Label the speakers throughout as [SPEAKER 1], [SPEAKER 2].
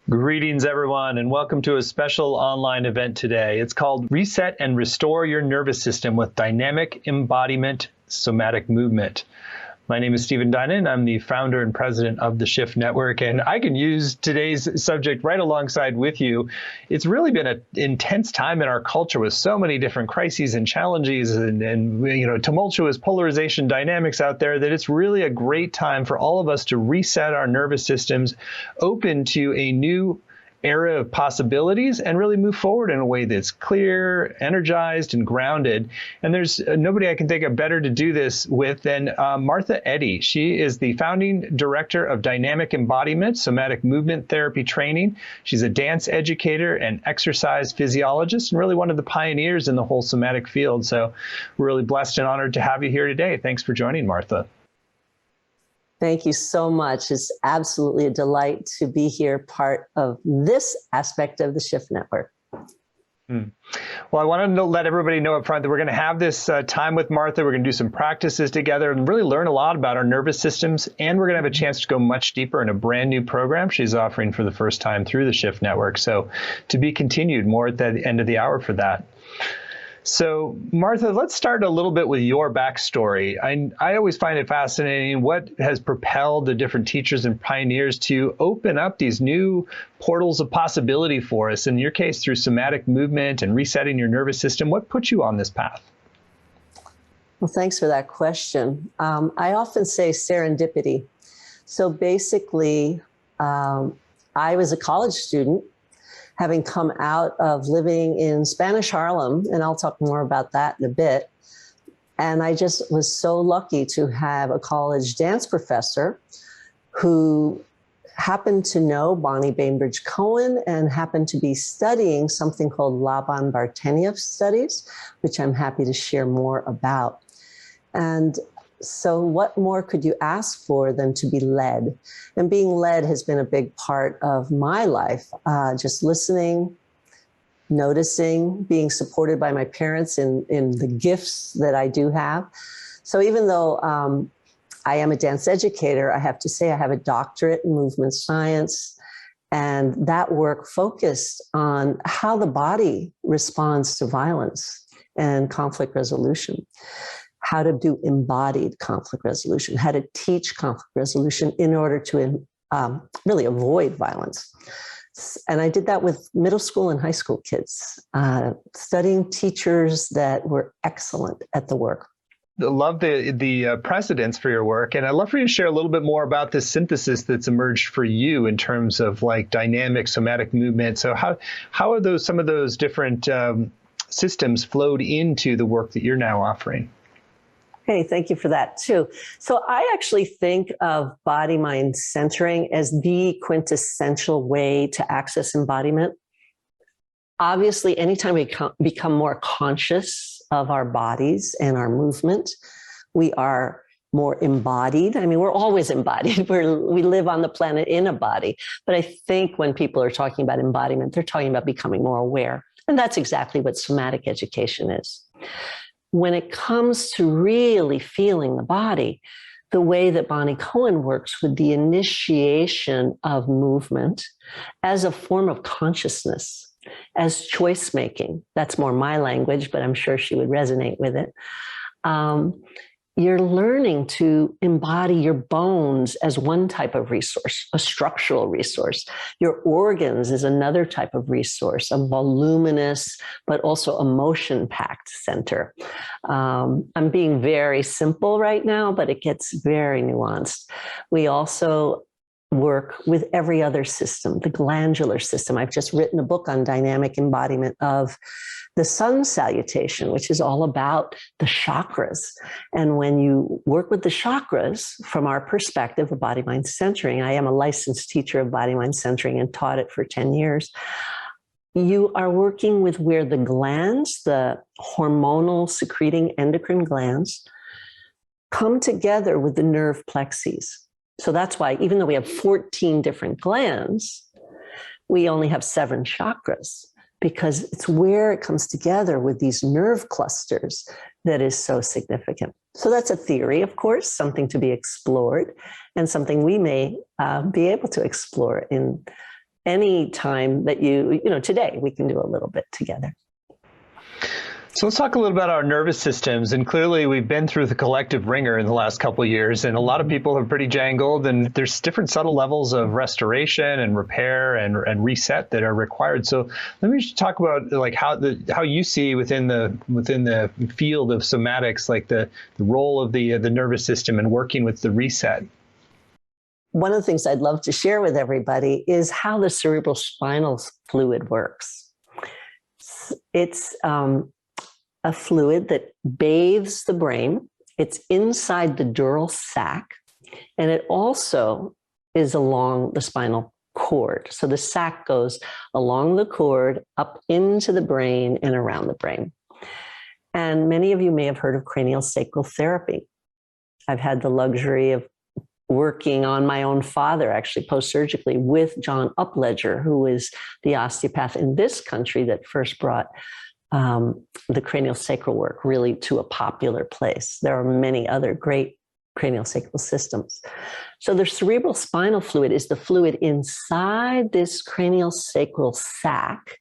[SPEAKER 1] Greetings, everyone, and welcome to a special online event today. It's called Reset and Restore Your Nervous System with Dynamic Embodiment Somatic Movement. My name is Stephen Dinan. I'm the founder and president of the Shift Network, and I can use today's subject right alongside with you. It's really been an intense time in our culture with so many different crises and challenges and tumultuous polarization dynamics out there that it's really a great time for all of us to reset our nervous systems, open to a new era of possibilities, and really move forward in a way that's clear, energized, and grounded. And there's nobody I can think of better to do this with than Martha Eddy. She is the founding director of Dynamic Embodiment Somatic Movement Therapy Training. She's a dance educator and exercise physiologist, and really one of the pioneers in the whole somatic field. So we're really blessed and honored to have you here today. Thanks for joining, Martha.
[SPEAKER 2] Thank you so much. It's absolutely a delight to be here, part of this aspect of the Shift Network.
[SPEAKER 1] Well, I wanted to let everybody know up front that we're going to have this time with Martha. We're going to do some practices together and really learn a lot about our nervous systems. And we're going to have a chance to go much deeper in a brand new program she's offering for the first time through the Shift Network. So to be continued, more at the end of the hour for that. So, Martha, let's start a little bit with your backstory. I always find it fascinating what has propelled the different teachers and pioneers to open up these new portals of possibility for us. In your case, through somatic movement and resetting your nervous system, what put you on this path?
[SPEAKER 2] Well, thanks for that question. I often say serendipity. So basically, I was a college student, having come out of living in Spanish Harlem, and I'll talk more about that in a bit. And I just was so lucky to have a college dance professor who happened to know Bonnie Bainbridge Cohen and happened to be studying something called Laban-Bartenieff studies, which I'm happy to share more about. And so what more could you ask for than to be led? And being led has been a big part of my life, just listening, noticing, being supported by my parents in the gifts that I do have. So even though I am a dance educator, I have to say I have a doctorate in movement science, and that work focused on how the body responds to violence and conflict resolution. How to do embodied conflict resolution, how to teach conflict resolution in order to really avoid violence. And I did that with middle school and high school kids, studying teachers that were excellent at the work.
[SPEAKER 1] I love the precedents for your work. And I'd love for you to share a little bit more about this synthesis that's emerged for you in terms of like dynamic somatic movement. So how are some of those different systems flowed into the work that you're now offering?
[SPEAKER 2] Hey, thank you for that too. So I actually think of body-mind centering as the quintessential way to access embodiment. Obviously, anytime we become more conscious of our bodies and our movement, we are more embodied. I mean, we're always embodied. We live on the planet in a body. But I think when people are talking about embodiment, they're talking about becoming more aware. And that's exactly what somatic education is. When it comes to really feeling the body, the way that Bonnie Cohen works with the initiation of movement as a form of consciousness, as choice making, that's more my language, but I'm sure she would resonate with it. You're learning to embody your bones as one type of resource, a structural resource. Your organs is another type of resource, a voluminous, but also emotion-packed center. I'm being very simple right now, but it gets very nuanced. We also work with every other system, the glandular system. I've just written a book on dynamic embodiment of the sun salutation, which is all about the chakras. And when you work with the chakras, from our perspective of body-mind centering, I am a licensed teacher of body-mind centering and taught it for 10 years. You are working with where the glands, the hormonal secreting endocrine glands, come together with the nerve plexes. So that's why, even though we have 14 different glands, we only have 7 chakras. because it's where it comes together with these nerve clusters that is so significant. So that's a theory, of course, something to be explored, and something we may be able to explore in any time that today we can do a little bit together.
[SPEAKER 1] So let's talk a little about our nervous systems. And clearly we've been through the collective ringer in the last couple of years, and a lot of people are pretty jangled, and there's different subtle levels of restoration and repair and reset that are required. So let me just talk about like how you see within the field of somatics, like the role of the nervous system and working with the reset.
[SPEAKER 2] One of the things I'd love to share with everybody is how the cerebrospinal fluid works. It's a fluid that bathes the brain. It's inside the dural sac, and it also is along the spinal cord. So the sac goes along the cord, up into the brain and around the brain. And many of you may have heard of cranial sacral therapy. I've had the luxury of working on my own father, actually post-surgically, with John Upledger, who is the osteopath in this country that first brought the cranial sacral work really to a popular place. There are many other great cranial sacral systems. So the cerebral spinal fluid is the fluid inside this cranial sacral sac.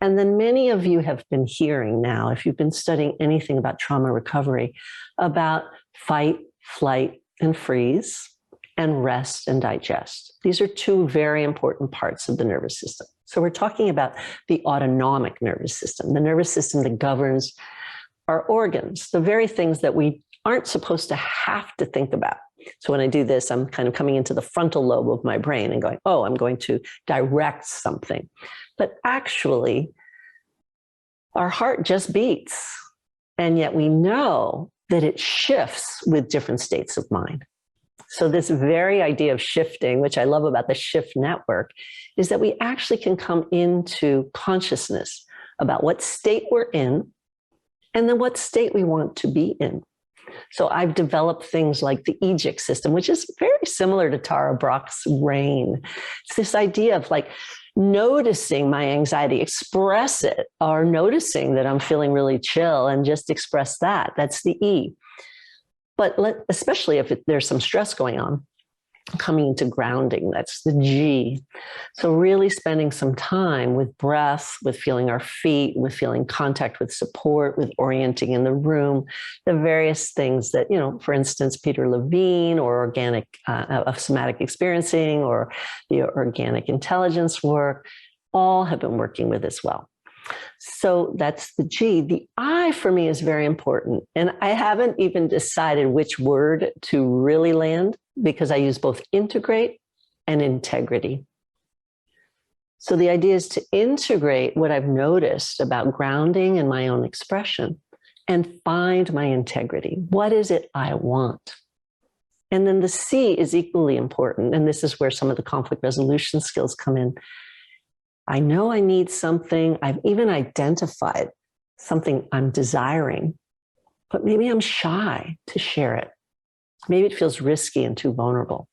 [SPEAKER 2] And then many of you have been hearing now, if you've been studying anything about trauma recovery, about fight, flight, and freeze, and rest and digest. These are two very important parts of the nervous system. So we're talking about the autonomic nervous system, the nervous system that governs our organs, the very things that we aren't supposed to have to think about. So when I do this, I'm kind of coming into the frontal lobe of my brain and going, oh, I'm going to direct something. But actually, our heart just beats. And yet we know that it shifts with different states of mind. So this very idea of shifting, which I love about the shift network, is that we actually can come into consciousness about what state we're in and then what state we want to be in. So I've developed things like the EGIC system, which is very similar to Tara Brach's RAIN. It's this idea of like noticing my anxiety, express it, or noticing that I'm feeling really chill and just express that. That's the E. But especially if there's some stress going on, coming into grounding, that's the G. So really spending some time with breath, with feeling our feet, with feeling contact with support, with orienting in the room, the various things that, for instance, Peter Levine or organic of somatic experiencing or the organic intelligence work, all have been working with as well. So that's the G. The I for me is very important. And I haven't even decided which word to really land because I use both integrate and integrity. So the idea is to integrate what I've noticed about grounding and my own expression and find my integrity. What is it I want? And then the C is equally important. And this is where some of the conflict resolution skills come in. I know I need something. I've even identified something I'm desiring, but maybe I'm shy to share it. Maybe it feels risky and too vulnerable.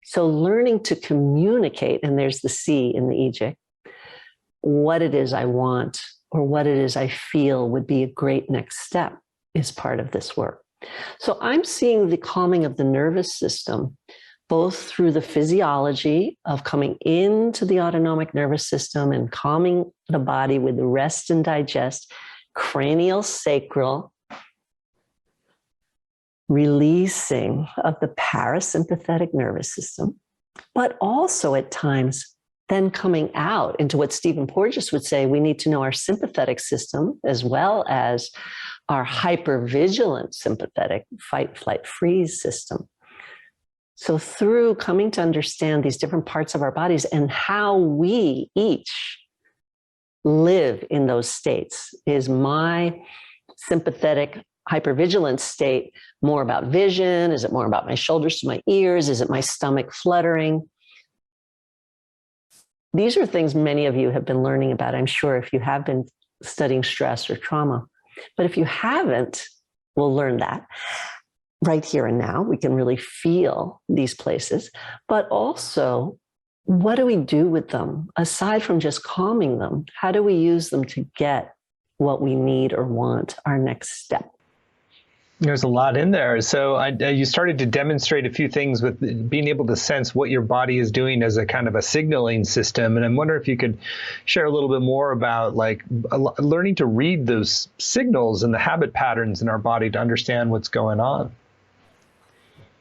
[SPEAKER 2] So learning to communicate, and there's the C in the EJ, what it is I want or what it is I feel would be a great next step is part of this work. So I'm seeing the calming of the nervous system both through the physiology of coming into the autonomic nervous system and calming the body with the rest and digest, cranial sacral, releasing of the parasympathetic nervous system, but also at times then coming out into what Stephen Porges would say, we need to know our sympathetic system as well as our hypervigilant sympathetic fight, flight, freeze system. So through coming to understand these different parts of our bodies and how we each live in those states, is my sympathetic hypervigilant state more about vision? Is it more about my shoulders to my ears? Is it my stomach fluttering? These are things many of you have been learning about, I'm sure, if you have been studying stress or trauma. But if you haven't, we'll learn that. Right here and now, we can really feel these places, but also what do we do with them? Aside from just calming them, how do we use them to get what we need or want, our next step?
[SPEAKER 1] There's a lot in there. So you started to demonstrate a few things with being able to sense what your body is doing as a kind of a signaling system. And I'm wondering if you could share a little bit more about like learning to read those signals and the habit patterns in our body to understand what's going on.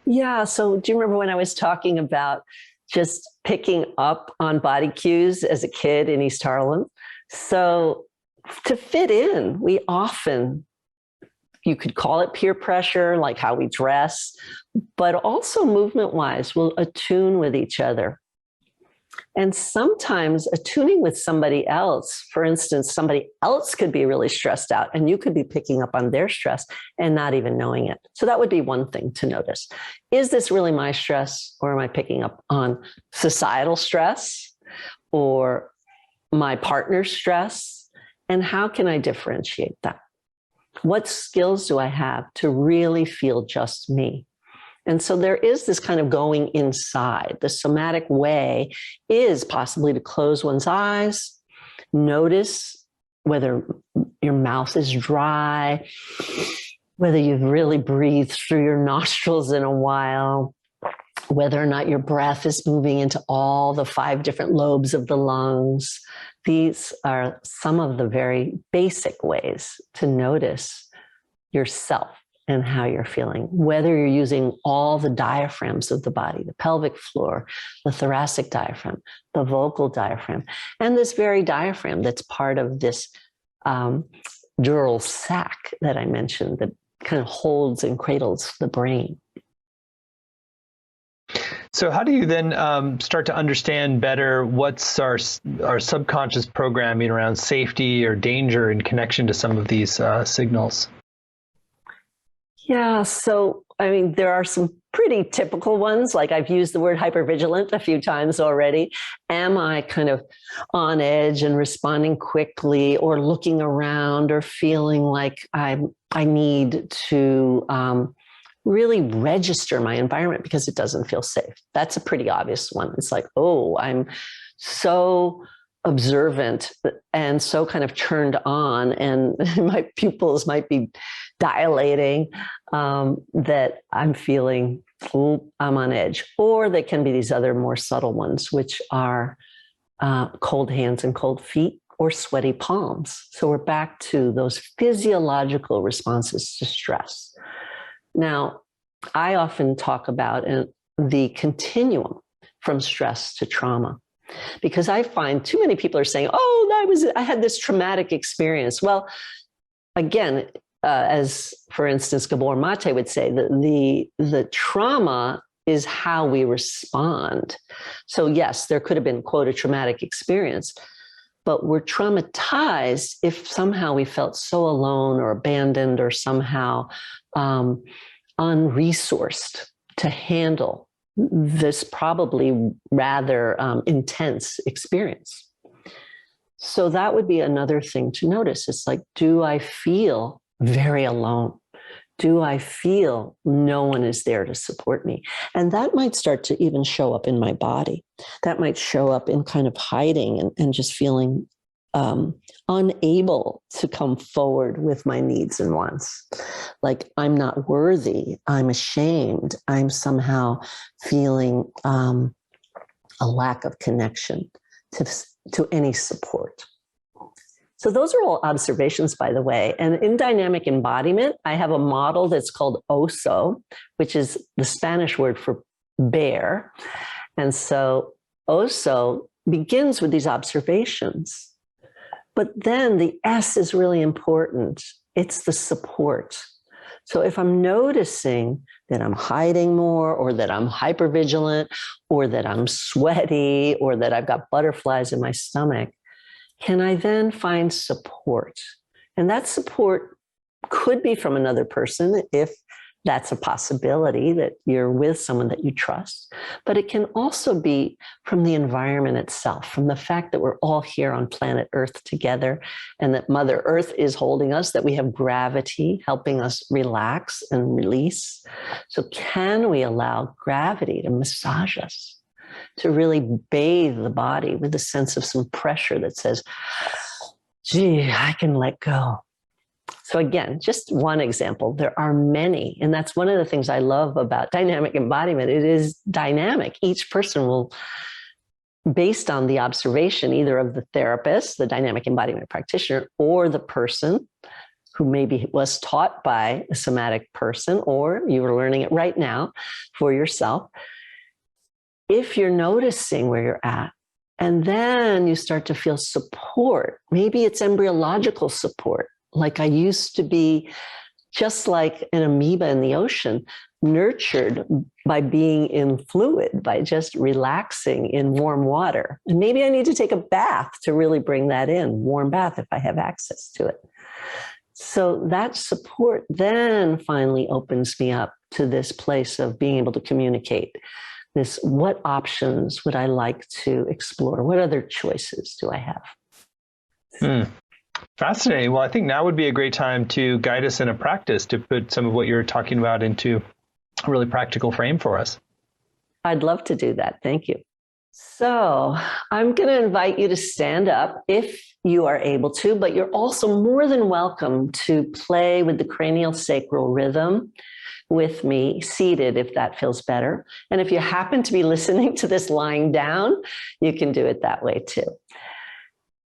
[SPEAKER 2] Yeah. So do you remember when I was talking about just picking up on body cues as a kid in East Harlem? So to fit in, we often, you could call it peer pressure, like how we dress, but also movement-wise, we'll attune with each other. And sometimes attuning with somebody else, for instance, somebody else could be really stressed out and you could be picking up on their stress and not even knowing it. So that would be one thing to notice. Is this really my stress, or am I picking up on societal stress or my partner's stress? And how can I differentiate that? What skills do I have to really feel just me? And so there is this kind of going inside. The somatic way is possibly to close one's eyes, notice whether your mouth is dry, whether you've really breathed through your nostrils in a while, whether or not your breath is moving into all the 5 different lobes of the lungs. These are some of the very basic ways to notice yourself and how you're feeling, whether you're using all the diaphragms of the body, the pelvic floor, the thoracic diaphragm, the vocal diaphragm, and this very diaphragm that's part of this dural sac that I mentioned that kind of holds and cradles the brain.
[SPEAKER 1] So how do you then start to understand better what's our subconscious programming around safety or danger in connection to some of these signals?
[SPEAKER 2] Yeah, so I mean, there are some pretty typical ones, like I've used the word hypervigilant a few times already. Am I kind of on edge and responding quickly, or looking around, or feeling like I need to really register my environment because it doesn't feel safe? That's a pretty obvious one. It's like, oh, I'm so observant and so kind of turned on, and my pupils might be dilating, that I'm feeling, oh, I'm on edge. Or they can be these other more subtle ones, which are cold hands and cold feet, or sweaty palms. So we're back to those physiological responses to stress. Now, I often talk about the continuum from stress to trauma, because I find too many people are saying, oh, I had this traumatic experience. Well, again, as for instance, Gabor Mate would say, that the trauma is how we respond. So yes, there could have been, quote, a traumatic experience, but we're traumatized if somehow we felt so alone or abandoned or somehow unresourced to handle this probably rather intense experience. So that would be another thing to notice. It's like, do I feel very alone? Do I feel no one is there to support me? And that might start to even show up in my body. That might show up in kind of hiding and just feeling unable to come forward with my needs and wants. Like I'm not worthy, I'm ashamed, I'm somehow feeling a lack of connection to any support. So those are all observations, by the way. And in dynamic embodiment, I have a model that's called OSO, which is the Spanish word for bear. And so OSO begins with these observations. But then the S is really important. It's the support. So if I'm noticing that I'm hiding more, or that I'm hypervigilant, or that I'm sweaty, or that I've got butterflies in my stomach, can I then find support? And that support could be from another person, if that's a possibility, that you're with someone that you trust. But it can also be from the environment itself, from the fact that we're all here on planet Earth together, and that Mother Earth is holding us, that we have gravity helping us relax and release. So can we allow gravity to massage us? to really bathe the body with a sense of some pressure that says, gee, I can let go. So again, just one example. There are many. And that's one of the things I love about dynamic embodiment. It is dynamic. Each person will, based on the observation either of the therapist, the dynamic embodiment practitioner, or the person who maybe was taught by a somatic person, or you were learning it right now for yourself. If you're noticing where you're at, and then you start to feel support, maybe it's embryological support. Like I used to be just like an amoeba in the ocean, nurtured by being in fluid, by just relaxing in warm water. And maybe I need to take a bath to really bring that in, warm bath if I have access to it. So that support then finally opens me up to this place of being able to communicate this, what options would I like to explore? What other choices do I have?
[SPEAKER 1] Fascinating. Well, I think now would be a great time to guide us in a practice to put some of what you're talking about into a really practical frame for us.
[SPEAKER 2] I'd love to do that. Thank you. So I'm going to invite you to stand up if you are able to, but you're also more than welcome to play with the cranial sacral rhythm with me seated if that feels better. And if you happen to be listening to this lying down, you can do it that way too.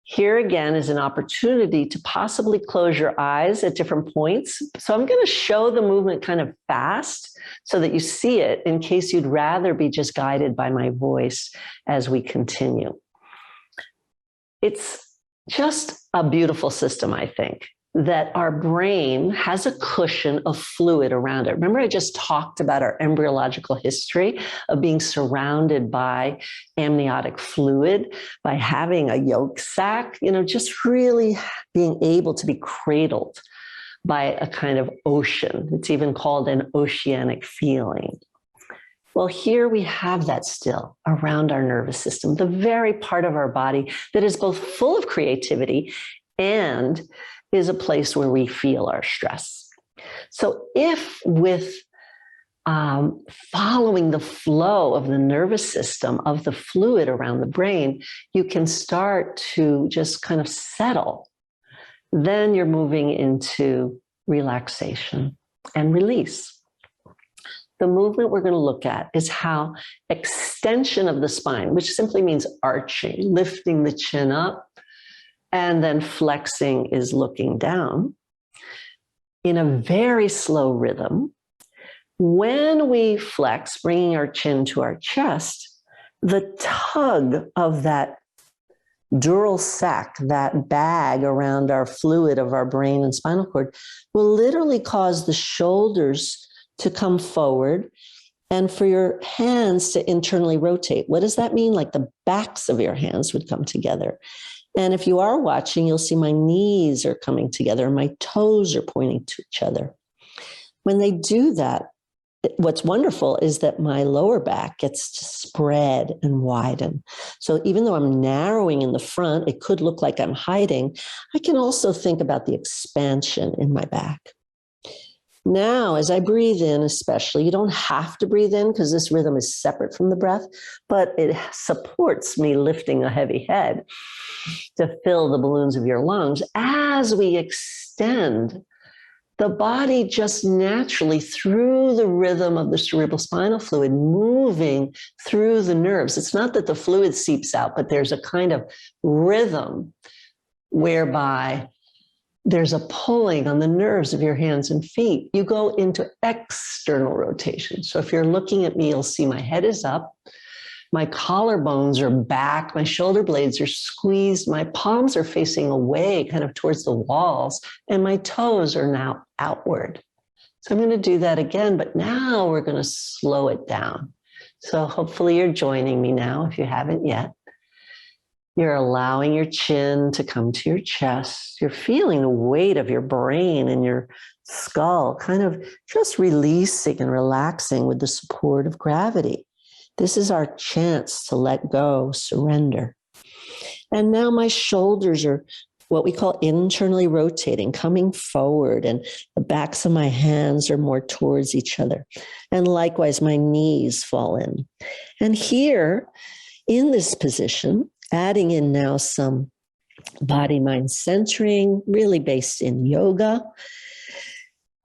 [SPEAKER 2] Here again is an opportunity to possibly close your eyes at different points. So I'm going to show the movement kind of fast so that you see it in case you'd rather be just guided by my voice as we continue. It's just a beautiful system, I think, that our brain has a cushion of fluid around it. Remember, I just talked about our embryological history of being surrounded by amniotic fluid, by having a yolk sac, just really being able to be cradled by a kind of ocean. It's even called an oceanic feeling. Well, here we have that still around our nervous system, the very part of our body that is both full of creativity and is a place where we feel our stress. So if with following the flow of the nervous system, of the fluid around the brain, you can start to just kind of settle, then you're moving into relaxation and release. The movement we're going to look at is how extension of the spine, which simply means arching, lifting the chin up, and then flexing is looking down in a very slow rhythm. When we flex, bringing our chin to our chest, the tug of that dural sac, that bag around our fluid of our brain and spinal cord, will literally cause the shoulders to come forward and for your hands to internally rotate. What does that mean? Like the backs of your hands would come together. And if you are watching, you'll see my knees are coming together, my toes are pointing to each other. When they do that, what's wonderful is that my lower back gets to spread and widen. So even though I'm narrowing in the front, it could look like I'm hiding. I can also think about the expansion in my back. Now, as I breathe in, especially, you don't have to breathe in because this rhythm is separate from the breath, but it supports me lifting a heavy head to fill the balloons of your lungs. As we extend, the body just naturally, through the rhythm of the cerebral spinal fluid, moving through the nerves. It's not that the fluid seeps out, but there's a kind of rhythm whereby there's a pulling on the nerves of your hands and feet. You go into external rotation. So if you're looking at me, you'll see my head is up, my collarbones are back, my shoulder blades are squeezed, my palms are facing away, kind of towards the walls, and my toes are now outward. So I'm going to do that again, but now we're going to slow it down. So hopefully you're joining me now if you haven't yet. You're allowing your chin to come to your chest. You're feeling the weight of your brain and your skull, kind of just releasing and relaxing with the support of gravity. This is our chance to let go, surrender. And now my shoulders are what we call internally rotating, coming forward, and the backs of my hands are more towards each other. And likewise, my knees fall in. And here, in this position, adding in now some body-mind centering, really based in yoga,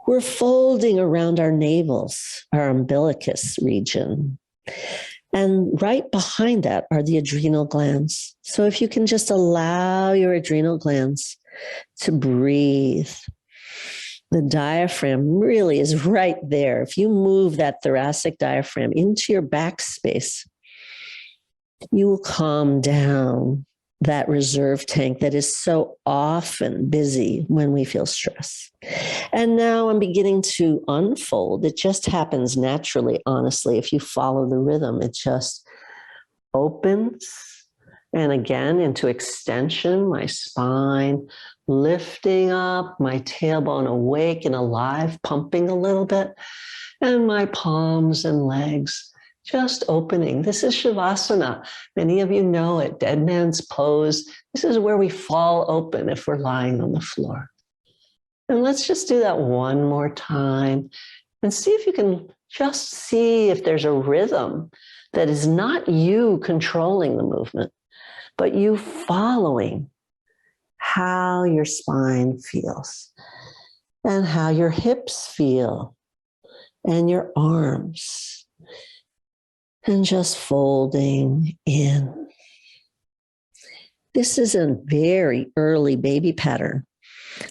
[SPEAKER 2] we're folding around our navels, our umbilicus region. And right behind that are the adrenal glands. So if you can just allow your adrenal glands to breathe, the diaphragm really is right there. If you move that thoracic diaphragm into your back space, you will calm down that reserve tank that is so often busy when we feel stress. And now I'm beginning to unfold. It just happens naturally, honestly. If you follow the rhythm, it just opens. And again, into extension, my spine lifting up, my tailbone awake and alive, pumping a little bit, and my palms and legs just opening. This is Shavasana. Many of you know it, dead man's pose. This is where we fall open if we're lying on the floor. And let's just do that one more time and see if you can just see if there's a rhythm that is not you controlling the movement, but you following how your spine feels and how your hips feel and your arms. And just folding in. This is a very early baby pattern.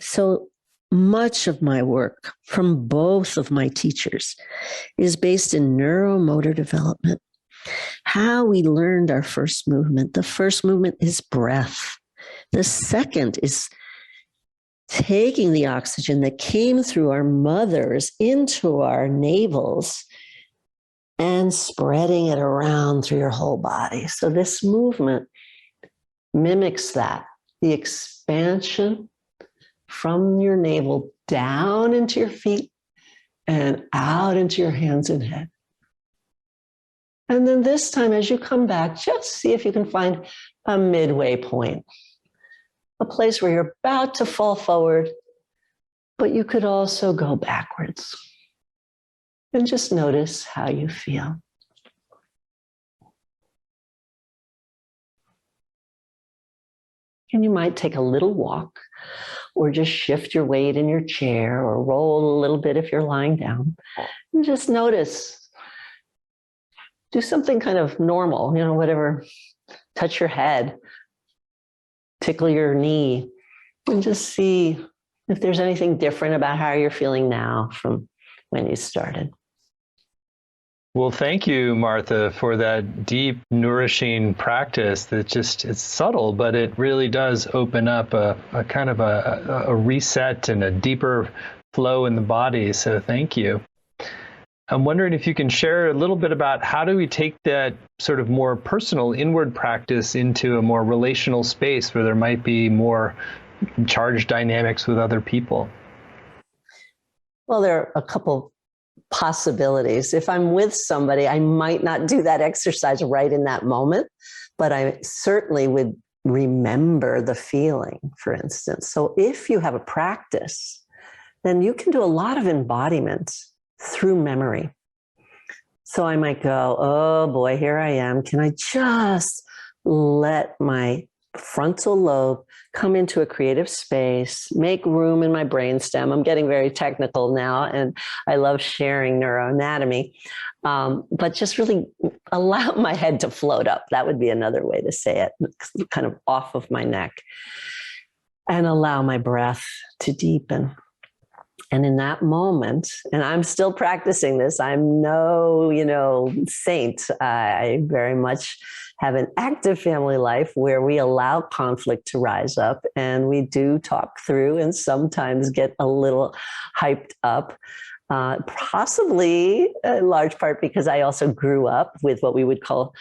[SPEAKER 2] So much of my work from both of my teachers is based in neuromotor development. How we learned our first movement. The first movement is breath. The second is taking the oxygen that came through our mothers into our navels and spreading it around through your whole body. So this movement mimics that, the expansion from your navel down into your feet and out into your hands and head. And then this time, as you come back, just see if you can find a midway point, a place where you're about to fall forward, but you could also go backwards. And just notice how you feel. And you might take a little walk or just shift your weight in your chair or roll a little bit if you're lying down. And just notice. Do something kind of normal, whatever. Touch your head, tickle your knee, and just see if there's anything different about how you're feeling now from when you started.
[SPEAKER 1] Well, thank you, Martha, for that deep, nourishing practice that it's subtle, but it really does open up a kind of a reset and a deeper flow in the body. So thank you. I'm wondering if you can share a little bit about how do we take that sort of more personal inward practice into a more relational space where there might be more charged dynamics with other people?
[SPEAKER 2] Well, there are a couple possibilities. If I'm with somebody, I might not do that exercise right in that moment, but I certainly would remember the feeling, for instance. So if you have a practice, then you can do a lot of embodiment through memory. So I might go, oh boy, here I am. Can I just let my frontal lobe come into a creative space, make room in my brainstem? I'm getting very technical now, and I love sharing neuroanatomy, but just really allow my head to float up. That would be another way to say it, kind of off of my neck, and allow my breath to deepen. And in that moment, and I'm still practicing this, I'm no, saint. I very much have an active family life where we allow conflict to rise up, and we do talk through and sometimes get a little hyped up, possibly in large part because I also grew up with what we would call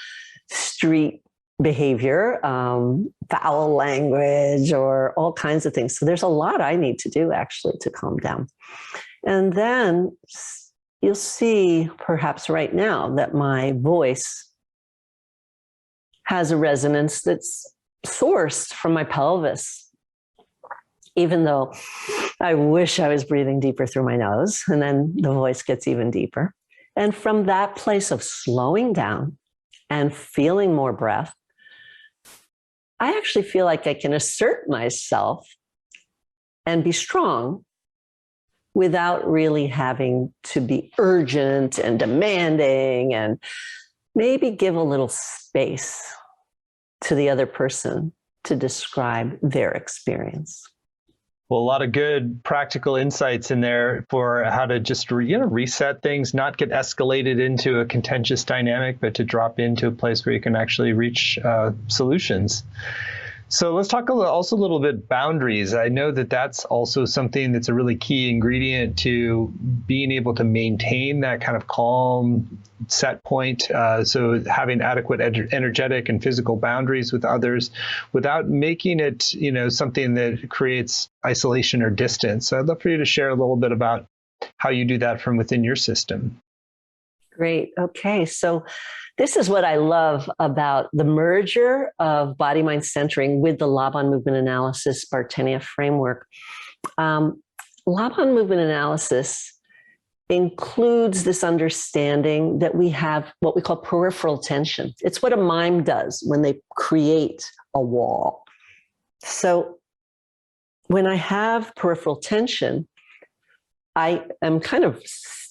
[SPEAKER 2] street behavior, foul language, or all kinds of things. So there's a lot I need to do actually to calm down. And then you'll see perhaps right now that my voice has a resonance that's sourced from my pelvis. even though I wish I was breathing deeper through my nose, and then the voice gets even deeper. And from that place of slowing down and feeling more breath, I actually feel like I can assert myself and be strong without really having to be urgent and demanding, and maybe give a little space to the other person to describe their experience.
[SPEAKER 1] Well, a lot of good practical insights in there for how to just reset things, not get escalated into a contentious dynamic, but to drop into a place where you can actually reach solutions. So let's talk also a little bit boundaries. I know that that's also something that's a really key ingredient to being able to maintain that kind of calm set point. So having adequate energetic and physical boundaries with others without making it, something that creates isolation or distance. So I'd love for you to share a little bit about how you do that from within your system.
[SPEAKER 2] Great. Okay. So this is what I love about the merger of body-mind centering with the Laban movement analysis Bartenia framework. Laban movement analysis includes this understanding that we have what we call peripheral tension. It's what a mime does when they create a wall. So when I have peripheral tension, I am kind of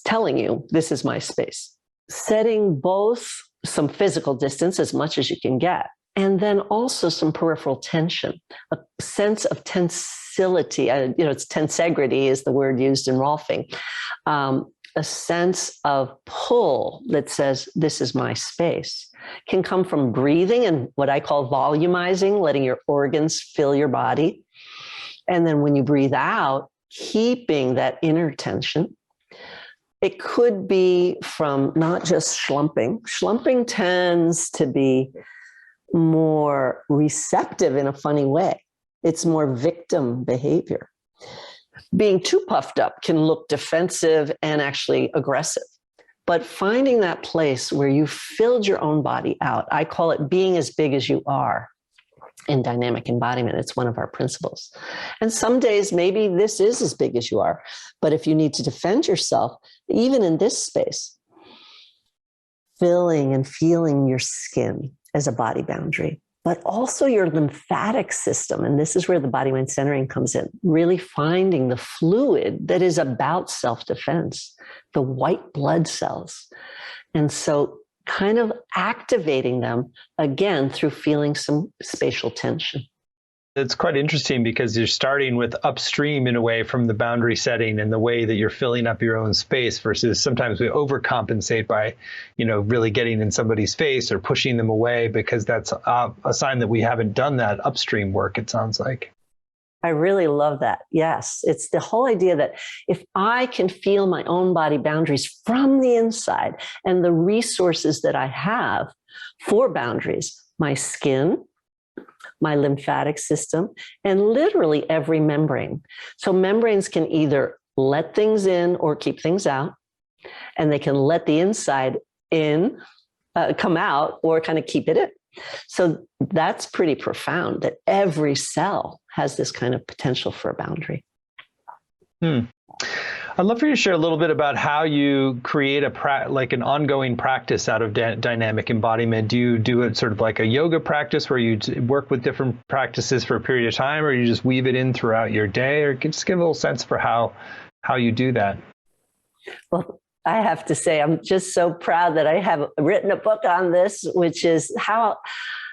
[SPEAKER 2] telling you, this is my space. Setting both some physical distance as much as you can get, and then also some peripheral tension, a sense of tensility. It's tensegrity is the word used in Rolfing. A sense of pull that says, this is my space, can come from breathing and what I call volumizing, letting your organs fill your body. And then when you breathe out, keeping that inner tension. It could be from not just schlumping. Schlumping tends to be more receptive in a funny way. It's more victim behavior. Being too puffed up can look defensive and actually aggressive. But finding that place where you filled your own body out, I call it being as big as you are. In dynamic embodiment, it's one of our principles. And some days, maybe this is as big as you are. But if you need to defend yourself, even in this space, filling and feeling your skin as a body boundary, but also your lymphatic system. And this is where the body-mind centering comes in, really finding the fluid that is about self-defense, the white blood cells. And so kind of activating them again through feeling some spatial tension.
[SPEAKER 1] It's quite interesting because you're starting with upstream in a way from the boundary setting and the way that you're filling up your own space versus sometimes we overcompensate by, really getting in somebody's face or pushing them away because that's a sign that we haven't done that upstream work, it sounds like.
[SPEAKER 2] I really love that. Yes. It's the whole idea that if I can feel my own body boundaries from the inside and the resources that I have for boundaries, my skin, my lymphatic system, and literally every membrane. So membranes can either let things in or keep things out, and they can let the inside in, come out, or kind of keep it in. So that's pretty profound that every cell has this kind of potential for a boundary.
[SPEAKER 1] I'd love for you to share a little bit about how you create an ongoing practice out of dynamic embodiment. Do you do it sort of like a yoga practice where you work with different practices for a period of time, or you just weave it in throughout your day, or just give a little sense for how you do that?
[SPEAKER 2] Well, I have to say, I'm just so proud that I have written a book on this, which is how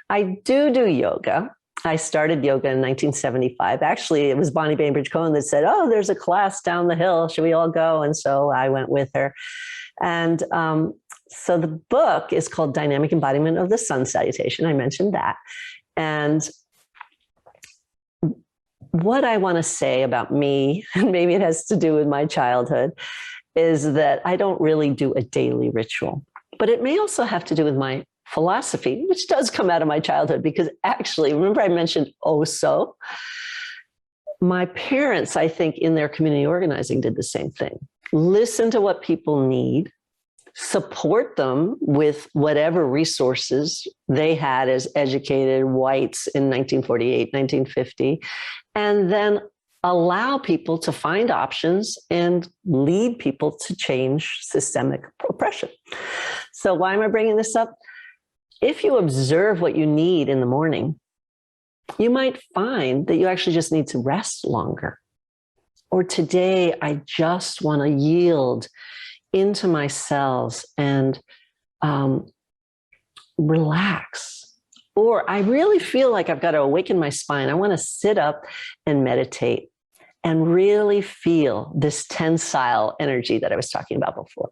[SPEAKER 2] I do yoga. I started yoga in 1975. Actually, it was Bonnie Bainbridge Cohen that said, oh, there's a class down the hill. Should we all go? And so I went with her. And so the book is called Dynamic Embodiment of the Sun Salutation. I mentioned that. And what I want to say about me, and maybe it has to do with my childhood, is that I don't really do a daily ritual. But it may also have to do with my philosophy, which does come out of my childhood, because actually, remember I mentioned OSO? My parents, I think, in their community organizing did the same thing. Listen to what people need, support them with whatever resources they had as educated whites in 1948, 1950, and then allow people to find options and lead people to change systemic oppression. So why am I bringing this up? If you observe what you need in the morning, you might find that you actually just need to rest longer. Or today, I just want to yield into my cells and relax. Or I really feel like I've got to awaken my spine. I want to sit up and meditate and really feel this tensile energy that I was talking about before.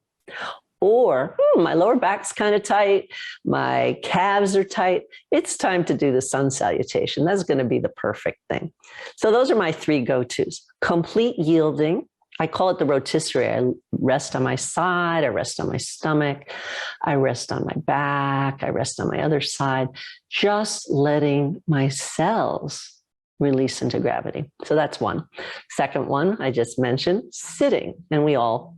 [SPEAKER 2] Or my lower back's kind of tight, my calves are tight. It's time to do the sun salutation. That's going to be the perfect thing. So those are my three go-tos. Complete yielding. I call it the rotisserie. I rest on my side, I rest on my stomach, I rest on my back, I rest on my other side, just letting my cells release into gravity. So that's one. Second one, I just mentioned, sitting. And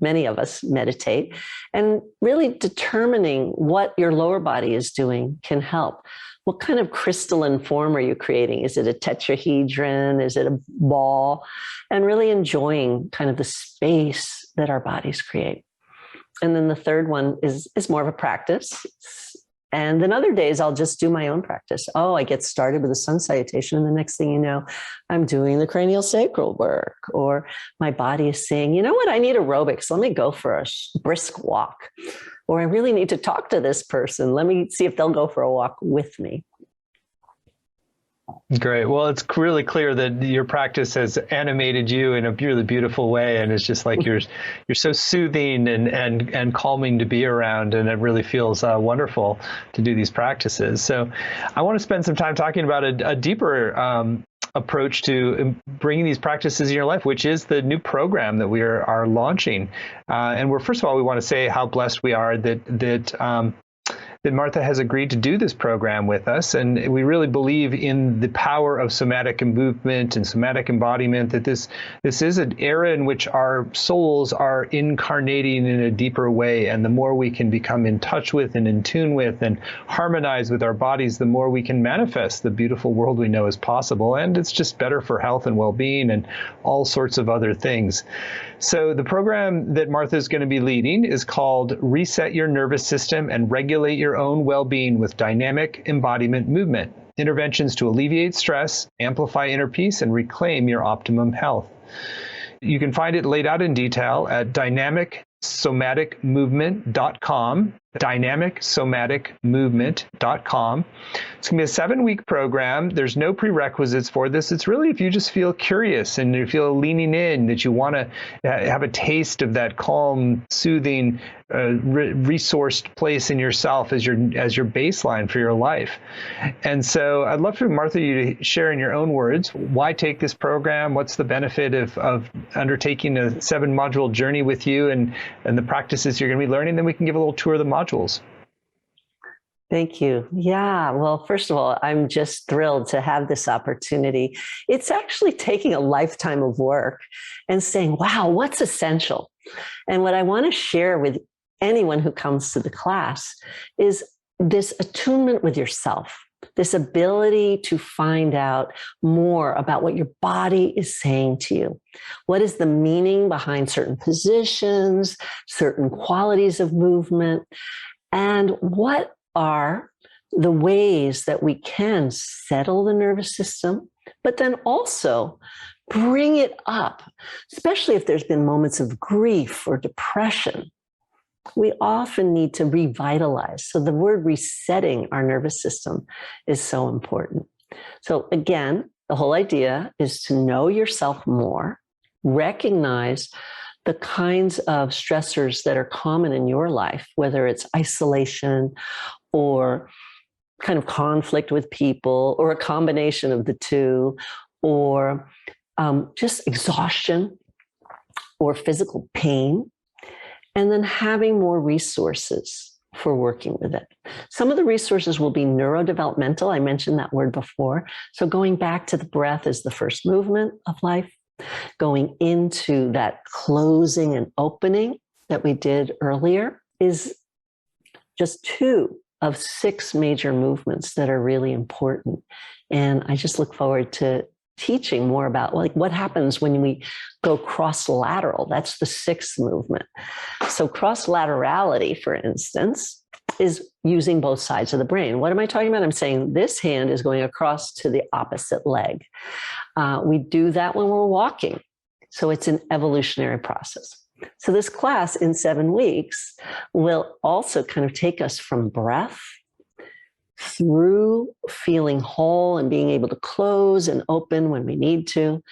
[SPEAKER 2] many of us meditate, and really determining what your lower body is doing can help. What kind of crystalline form are you creating? Is it a tetrahedron? Is it a ball? And really enjoying kind of the space that our bodies create. And then the third one is more of a practice. And then other days, I'll just do my own practice. I get started with a sun salutation, and the next thing you know, I'm doing the cranial sacral work, or my body is saying, you know what, I need aerobics. Let me go for a brisk walk. Or I really need to talk to this person. Let me see if they'll go for a walk with me.
[SPEAKER 1] Great. Well, it's really clear that your practice has animated you in a really beautiful way, and it's just like you're so soothing and calming to be around, and it really feels wonderful to do these practices. So, I want to spend some time talking about a deeper approach to bringing these practices in your life, which is the new program that we are launching. And first of all, we want to say how blessed we are that Martha has agreed to do this program with us. And we really believe in the power of somatic movement and somatic embodiment, that this is an era in which our souls are incarnating in a deeper way. And the more we can become in touch with and in tune with and harmonize with our bodies, the more we can manifest the beautiful world we know is possible. And it's just better for health and well-being and all sorts of other things. So the program that Martha is going to be leading is called Reset Your Nervous System and Regulate Your Own Well-Being with Dynamic Embodiment Movement. Interventions to alleviate stress, amplify inner peace, and reclaim your optimum health. You can find it laid out in detail at dynamicsomaticmovement.com. dynamicsomaticmovement.com. It's going to be a 7-week program. There's no prerequisites for this. It's really if you just feel curious and you feel leaning in, that you want to have a taste of that calm, soothing, resourced place in yourself as your baseline for your life. And so I'd love for Martha, you to share in your own words, why take this program? What's the benefit of undertaking a 7-module journey with you and the practices you're going to be learning? Then we can give a little tour of the modules.
[SPEAKER 2] Thank you. Yeah. Well, first of all, I'm just thrilled to have this opportunity. It's actually taking a lifetime of work and saying, wow, what's essential? And what I want to share with anyone who comes to the class is this attunement with yourself, this ability to find out more about what your body is saying to you. What is the meaning behind certain positions, certain qualities of movement, and what are the ways that we can settle the nervous system, but then also bring it up, especially if there's been moments of grief or depression. We often need to revitalize. So the word resetting our nervous system is so important. So again, the whole idea is to know yourself more, recognize the kinds of stressors that are common in your life, whether it's isolation or kind of conflict with people, or a combination of the two, or just exhaustion or physical pain, and then having more resources for working with it. Some of the resources will be neurodevelopmental. I mentioned that word before. So going back to the breath is the first movement of life. Going into that closing and opening that we did earlier is just 2 of 6 major movements that are really important. And I just look forward to teaching more about like what happens when we go cross-lateral. That's the sixth movement. So cross-laterality, for instance, is using both sides of the brain. What am I talking about? I'm saying this hand is going across to the opposite leg. We do that when we're walking. So it's an evolutionary process. So this class in 7 weeks will also kind of take us from breath through feeling whole and being able to close and open when we need to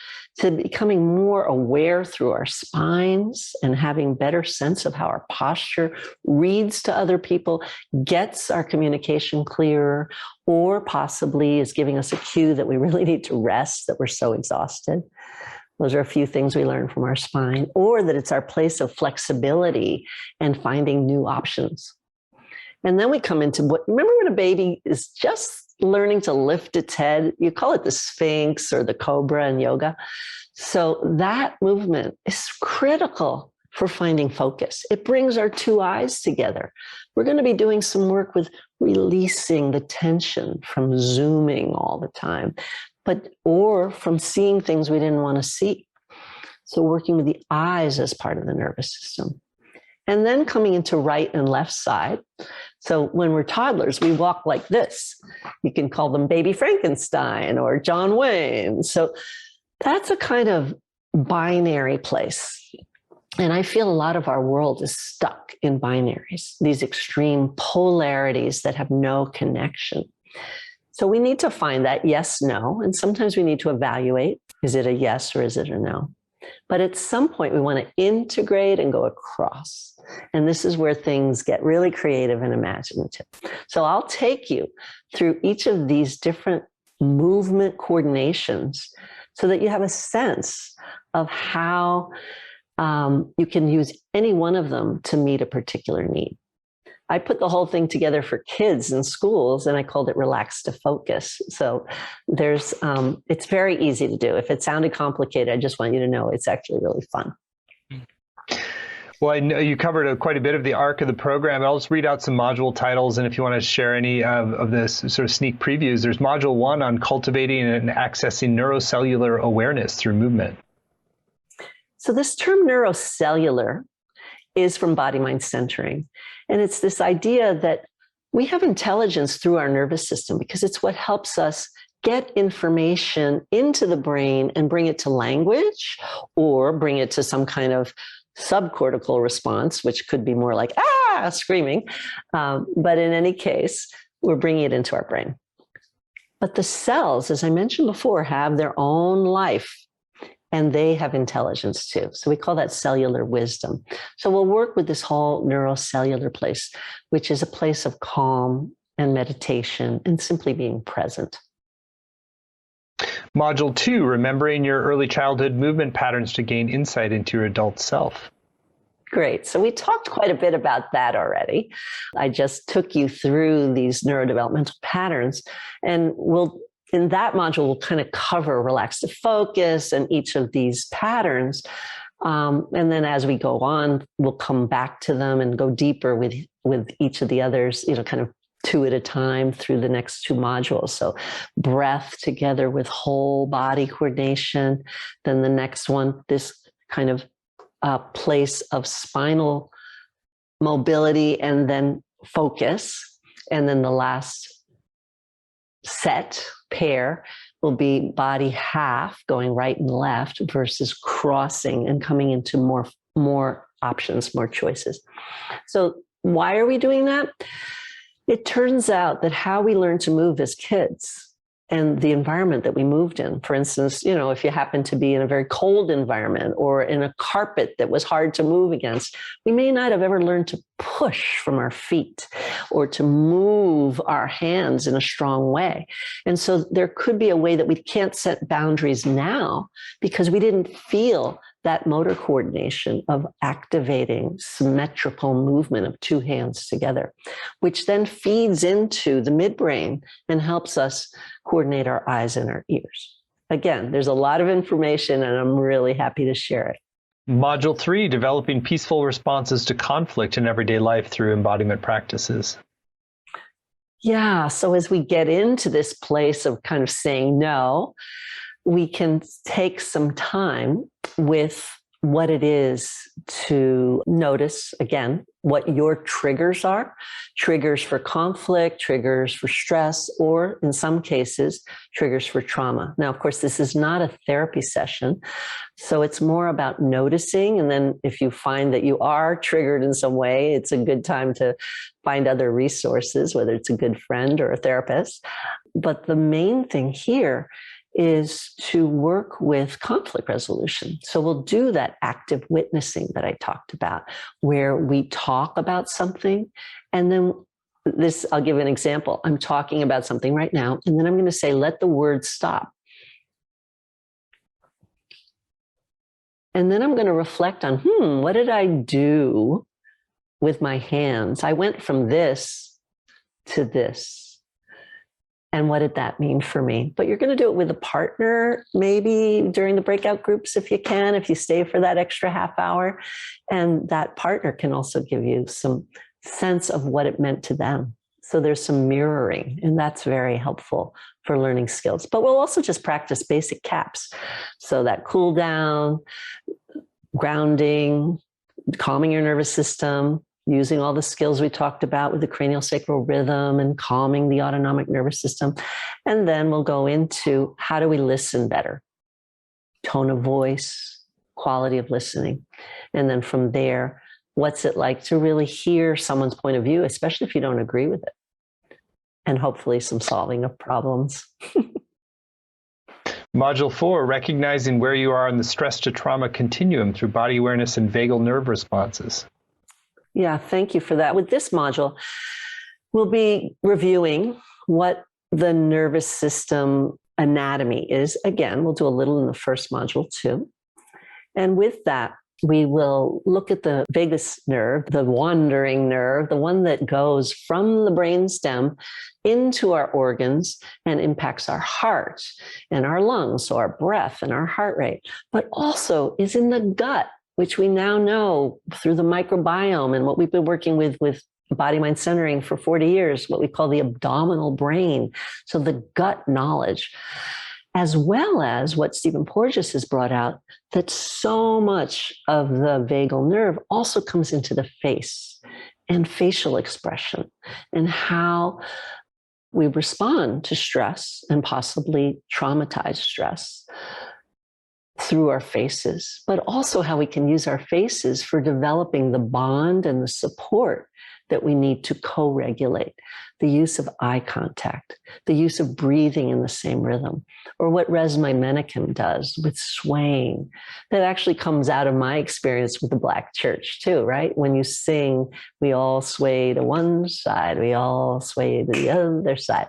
[SPEAKER 2] becoming more aware through our spines and having better sense of how our posture reads to other people, gets our communication clearer, or possibly is giving us a cue that we really need to rest, that we're so exhausted. Those are a few things we learn from our spine, or that it's our place of flexibility and finding new options. And then we come into remember when a baby is just learning to lift its head? You call it the Sphinx or the Cobra in yoga. So that movement is critical for finding focus. It brings our two eyes together. We're going to be doing some work with releasing the tension from zooming all the time, or from seeing things we didn't want to see. So working with the eyes as part of the nervous system. And then coming into right and left side. So when we're toddlers, we walk like this. You can call them baby Frankenstein or John Wayne. So that's a kind of binary place. And I feel a lot of our world is stuck in binaries, these extreme polarities that have no connection. So we need to find that yes, no. And sometimes we need to evaluate, is it a yes or is it a no? But at some point, we want to integrate and go across. And this is where things get really creative and imaginative. So I'll take you through each of these different movement coordinations so that you have a sense of how you can use any one of them to meet a particular need. I put the whole thing together for kids in schools, and I called it Relax to Focus. So it's very easy to do. If it sounded complicated, I just want you to know it's actually really fun.
[SPEAKER 1] Well, I know you covered quite a bit of the arc of the program. I'll just read out some module titles, and if you want to share any of this sort of sneak previews, there's Module 1 on cultivating and accessing neurocellular awareness through movement.
[SPEAKER 2] So this term neurocellular is from body-mind centering. And it's this idea that we have intelligence through our nervous system because it's what helps us get information into the brain and bring it to language or bring it to some kind of subcortical response, which could be more like, screaming. But in any case, we're bringing it into our brain. But the cells, as I mentioned before, have their own life. And they have intelligence too. So we call that cellular wisdom. So we'll work with this whole neurocellular place, which is a place of calm and meditation and simply being present.
[SPEAKER 1] Module 2, remembering your early childhood movement patterns to gain insight into your adult self.
[SPEAKER 2] Great. So we talked quite a bit about that already. I just took you through these neurodevelopmental patterns, and in that module, we'll kind of cover Relax to Focus and each of these patterns. And then as we go on, we'll come back to them and go deeper with each of the others, kind of 2 at a time through the next 2 modules. So breath together with whole body coordination. Then the next one, this kind of place of spinal mobility and then focus. And then the last pair will be body half going right and left versus crossing and coming into more options, more choices. So why are we doing that? It turns out that how we learn to move as kids and the environment that we moved in, for instance, if you happen to be in a very cold environment or in a carpet that was hard to move against, we may not have ever learned to push from our feet or to move our hands in a strong way. And so there could be a way that we can't set boundaries now because we didn't feel that motor coordination of activating symmetrical movement of 2 hands together, which then feeds into the midbrain and helps us coordinate our eyes and our ears. Again, there's a lot of information and I'm really happy to share it.
[SPEAKER 1] Module 3, developing peaceful responses to conflict in everyday life through embodiment practices.
[SPEAKER 2] Yeah, so as we get into this place of kind of saying no, we can take some time with what it is to notice, again, what your triggers are, triggers for conflict, triggers for stress, or in some cases, triggers for trauma. Now, of course, this is not a therapy session, so it's more about noticing. And then if you find that you are triggered in some way, it's a good time to find other resources, whether it's a good friend or a therapist. But the main thing here is to work with conflict resolution. So we'll do that active witnessing that I talked about, where we talk about something. And then I'll give an example. I'm talking about something right now, and then I'm going to say, let the word stop. And then I'm going to reflect on, what did I do with my hands? I went from this to this. And what did that mean for me? But you're going to do it with a partner, maybe during the breakout groups if you can, if you stay for that extra half hour. And that partner can also give you some sense of what it meant to them. So there's some mirroring, and that's very helpful for learning skills. But we'll also just practice basic CAPS. So that cool down, grounding, calming your nervous system, using all the skills we talked about with the cranial sacral rhythm and calming the autonomic nervous system. And then we'll go into how do we listen better? Tone of voice, quality of listening. And then from there, what's it like to really hear someone's point of view, especially if you don't agree with it? And hopefully some solving of problems.
[SPEAKER 1] Module 4, recognizing where you are in the stress to trauma continuum through body awareness and vagal nerve responses.
[SPEAKER 2] Yeah, thank you for that. With this module, we'll be reviewing what the nervous system anatomy is. Again, we'll do a little in the first module too. And with that, we will look at the vagus nerve, the wandering nerve, the one that goes from the brainstem into our organs and impacts our heart and our lungs, so our breath and our heart rate, but also is in the gut, which we now know through the microbiome and what we've been working with body-mind centering for 40 years, what we call the abdominal brain. So the gut knowledge, as well as what Stephen Porges has brought out, that so much of the vagal nerve also comes into the face and facial expression and how we respond to stress and possibly traumatized stress through our faces, but also how we can use our faces for developing the bond and the support that we need to co-regulate, the use of eye contact, the use of breathing in the same rhythm, or what Resmay Menakem does with swaying. That actually comes out of my experience with the Black church too, right? When you sing, we all sway to one side, we all sway to the other side.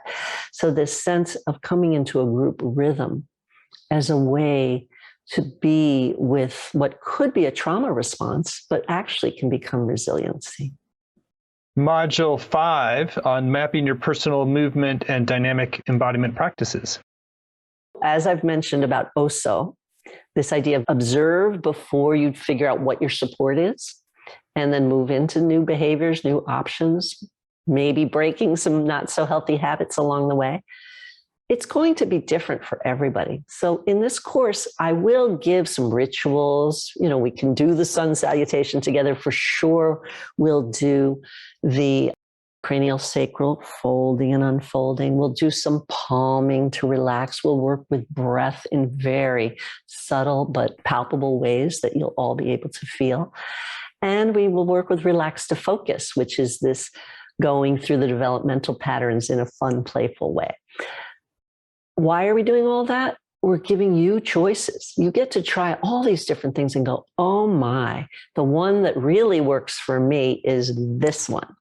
[SPEAKER 2] So this sense of coming into a group rhythm as a way to be with what could be a trauma response, but actually can become resiliency.
[SPEAKER 1] Module 5 on mapping your personal movement and dynamic embodiment practices.
[SPEAKER 2] As I've mentioned about OSO, this idea of observe before you figure out what your support is, and then move into new behaviors, new options, maybe breaking some not so healthy habits along the way. It's going to be different for everybody. So in this course, I will give some rituals. We can do the sun salutation together for sure. We'll do the cranial sacral folding and unfolding. We'll do some palming to relax. We'll work with breath in very subtle but palpable ways that you'll all be able to feel. And we will work with relax to focus, which is this going through the developmental patterns in a fun, playful way. Why are we doing all that? We're giving you choices. You get to try all these different things and go, oh my, the one that really works for me is this one.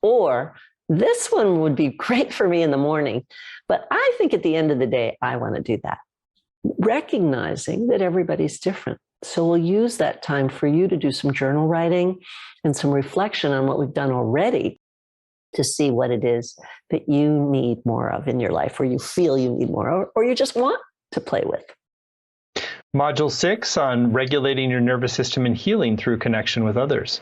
[SPEAKER 2] Or this one would be great for me in the morning, but I think at the end of the day, I want to do that. Recognizing that everybody's different. So we'll use that time for you to do some journal writing and some reflection on what we've done already to see what it is that you need more of in your life, or you feel you need more, or you just want to play with.
[SPEAKER 1] Module 6 on regulating your nervous system and healing through connection with others.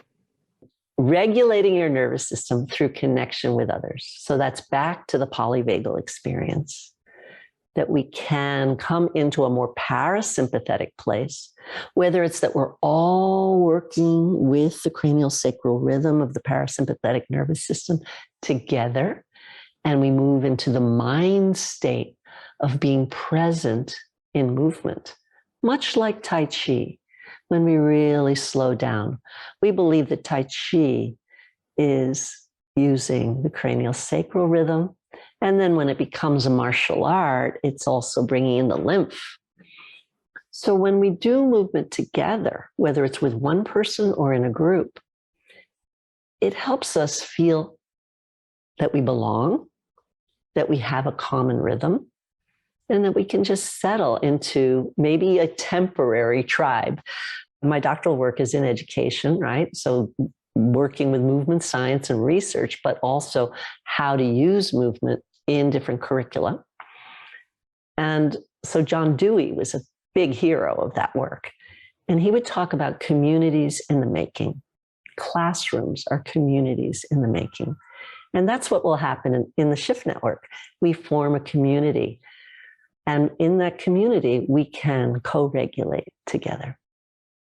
[SPEAKER 2] Regulating your nervous system through connection with others. So that's back to the polyvagal experience. that we can come into a more parasympathetic place, whether it's that we're all working with the cranial sacral rhythm of the parasympathetic nervous system together, and we move into the mind state of being present in movement, much like Tai Chi, when we really slow down. We believe that Tai Chi is using the cranial sacral rhythm. And then when it becomes a martial art, it's also bringing in the lymph. So when we do movement together, whether it's with one person or in a group, it helps us feel that we belong, that we have a common rhythm, and that we can just settle into maybe a temporary tribe. My doctoral work is in education, right? So working with movement science and research, but also how to use movement in different curricula. And so John Dewey was a big hero of that work. And he would talk about communities in the making. Classrooms are communities in the making. And that's what will happen in the Shift Network. We form a community. And in that community, we can co-regulate together.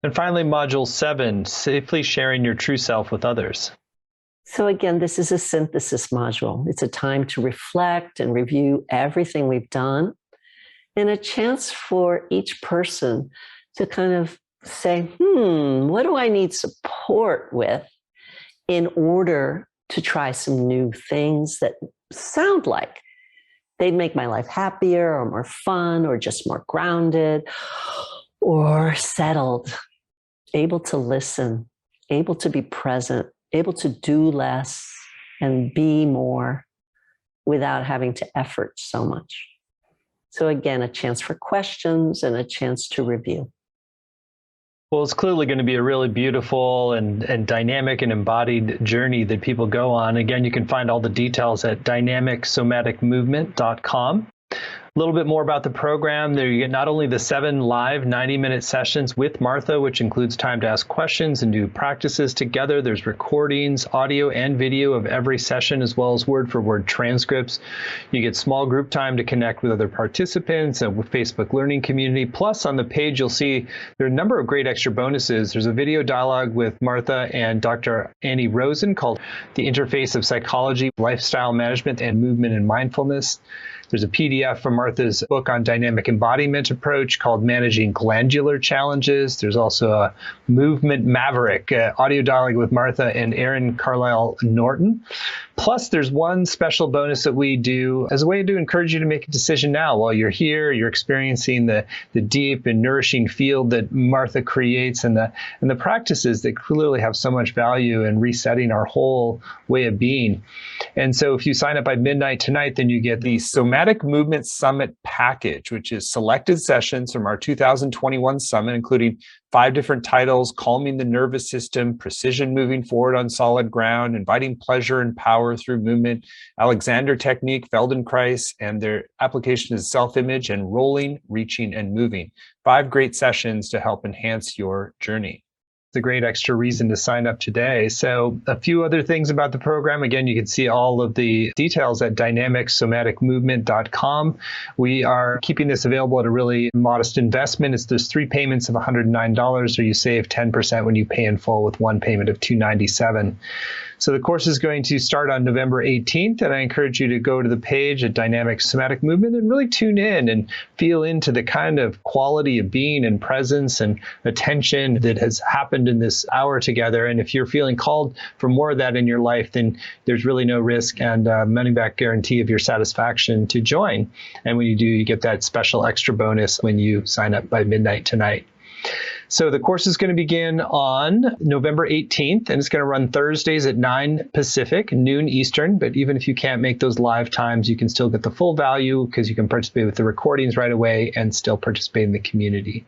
[SPEAKER 1] And finally, Module 7, safely sharing your true self with others.
[SPEAKER 2] So again, this is a synthesis module. It's a time to reflect and review everything we've done, and a chance for each person to kind of say, what do I need support with in order to try some new things that sound like they'd make my life happier or more fun or just more grounded or settled, able to listen, able to be present, able to do less and be more without having to effort so much. So again, a chance for questions and a chance to review.
[SPEAKER 1] Well, it's clearly going to be a really beautiful and dynamic and embodied journey that people go on. Again, you can find all the details at dynamicsomaticmovement.com. A little bit more about the program. There you get not only the 7 live 90-minute sessions with Martha, which includes time to ask questions and do practices together. There's recordings, audio and video of every session, as well as word-for-word transcripts. You get small group time to connect with other participants and with Facebook Learning community. Plus, on the page, you'll see there are a number of great extra bonuses. There's a video dialogue with Martha and Dr. Annie Rosen called The Interface of Psychology, Lifestyle Management, and Movement and Mindfulness. There's a PDF from Martha's book on dynamic embodiment approach called Managing Glandular Challenges. There's also a Movement Maverick, audio dialogue with Martha and Erin Carlisle Norton. Plus, there's one special bonus that we do as a way to encourage you to make a decision now. While you're here, you're experiencing the deep and nourishing field that Martha creates and the practices that clearly have so much value in resetting our whole way of being. And so if you sign up by midnight tonight, then you get the Somatic Movement Summit package, which is selected sessions from our 2021 summit, including 5 different titles: Calming the Nervous System, Precision Moving Forward on Solid Ground, Inviting Pleasure and Power Through Movement, Alexander Technique, Feldenkrais, and their application is Self-Image, and Rolling, Reaching, and Moving. 5 great sessions to help enhance your journey. It's a great extra reason to sign up today. So a few other things about the program. Again, you can see all of the details at dynamicsomaticmovement.com. We are keeping this available at a really modest investment. There's 3 payments of $109, or you save 10% when you pay in full with 1 payment of $297. So the course is going to start on November 18th, and I encourage you to go to the page at Dynamic Somatic Movement and really tune in and feel into the kind of quality of being and presence and attention that has happened in this hour together. And if you're feeling called for more of that in your life, then there's really no risk and money-back guarantee of your satisfaction to join. And when you do, you get that special extra bonus when you sign up by midnight tonight. So the course is going to begin on November 18th, and it's going to run Thursdays at 9 Pacific, noon Eastern. But even if you can't make those live times, you can still get the full value because you can participate with the recordings right away and still participate in the community.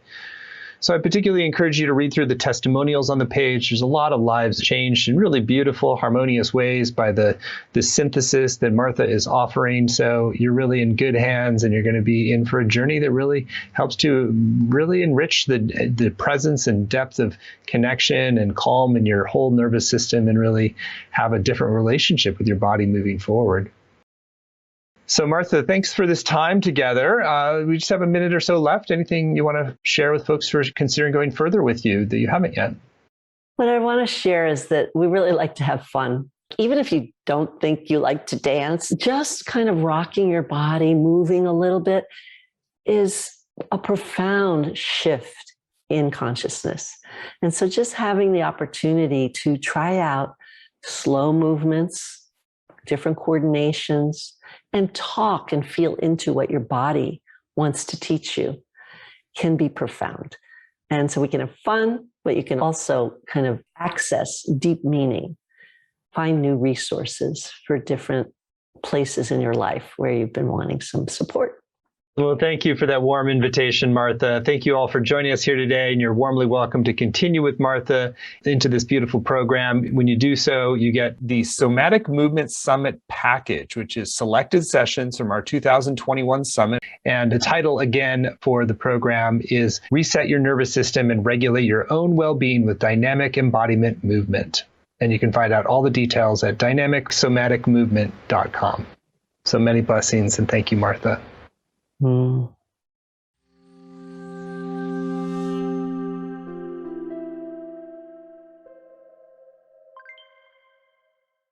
[SPEAKER 1] So I particularly encourage you to read through the testimonials on the page. There's a lot of lives changed in really beautiful, harmonious ways by the synthesis that Martha is offering. So you're really in good hands, and you're going to be in for a journey that really helps to really enrich the presence and depth of connection and calm in your whole nervous system, and really have a different relationship with your body moving forward. So Martha, thanks for this time together. We just have a minute or so left. Anything you want to share with folks who are considering going further with you that you haven't yet?
[SPEAKER 2] What I want to share is that we really like to have fun. Even if you don't think you like to dance, just kind of rocking your body, moving a little bit is a profound shift in consciousness. And so just having the opportunity to try out slow movements, different coordinations, and talk and feel into what your body wants to teach you can be profound. And so we can have fun, but you can also kind of access deep meaning, find new resources for different places in your life where you've been wanting some support.
[SPEAKER 1] Well, thank you for that warm invitation, Martha. Thank you all for joining us here today, and you're warmly welcome to continue with Martha into this beautiful program. When you do so, you get the Somatic Movement Summit package, which is selected sessions from our 2021 summit. And the title, again, for the program is Reset Your Nervous System and Regulate Your Own Well-Being with Dynamic Embodiment Movement. And you can find out all the details at dynamicsomaticmovement.com. So many blessings, and thank you, Martha.